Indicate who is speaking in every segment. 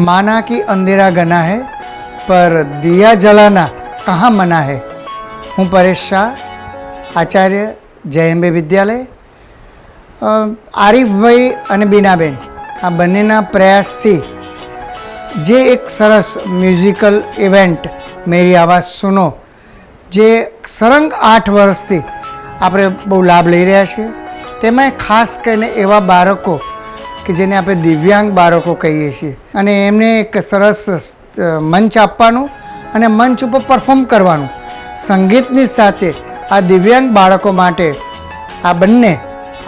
Speaker 1: माना कि अंधेरा घना है पर दिया जलाना कहाँ मना है। हूँ परेश शाह, आचार्य जयंबे विद्यालय। आरिफभाई અને બીનાબેન આ બંનેના પ્રયાસથી જે એક સરસ મ્યુઝિકલ ઇવેન્ટ મેરી આવાજ સુનો જે સળંગ 8 વર્ષથી આપણે બહુ લાભ લઈ રહ્યા છીએ, તેમાં ખાસ કરીને એવા બાળકો કે જેને આપણે દિવ્યાંગ બાળકો કહીએ છીએ અને એમને એક સરસ મંચ આપવાનું અને મંચ ઉપર પરફોર્મ કરવાનું સંગીતની સાથે આ દિવ્યાંગ બાળકો માટે આ બંને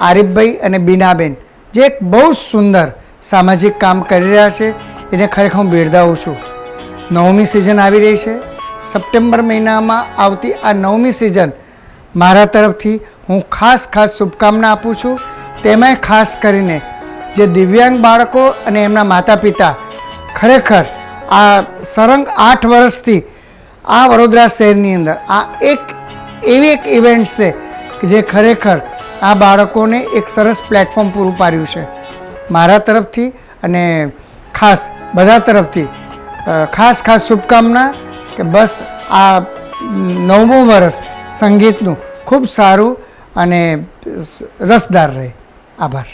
Speaker 1: આરિફભાઈ અને બીનાબેન જે એક બહુ સુંદર સામાજિક કામ કરી રહ્યા છે, એને ખરેખર હું બિરદાવું છું. 9મી સિઝન આવી રહી છે. સપ્ટેમ્બર મહિનામાં આવતી આ 9મી સિઝન મારા તરફથી હું ખાસ શુભકામના આપું છું. તેમાંય ખાસ કરીને જે દિવ્યાંગ બાળકો અને એમના માતા પિતા ખરેખર આ સળંગ 8 વર્ષથી આ વડોદરા શહેરની અંદર આ એવી એક ઇવેન્ટ છે કે જે ખરેખર આ બાળકોને એક સરસ પ્લેટફોર્મ પૂરું પાડ્યું છે. મારા તરફથી અને ખાસ બધા તરફથી ખાસ શુભકામના કે બસ આ 9મું વર્ષ સંગીતનું ખૂબ સારું અને રસદાર રહે. આભાર.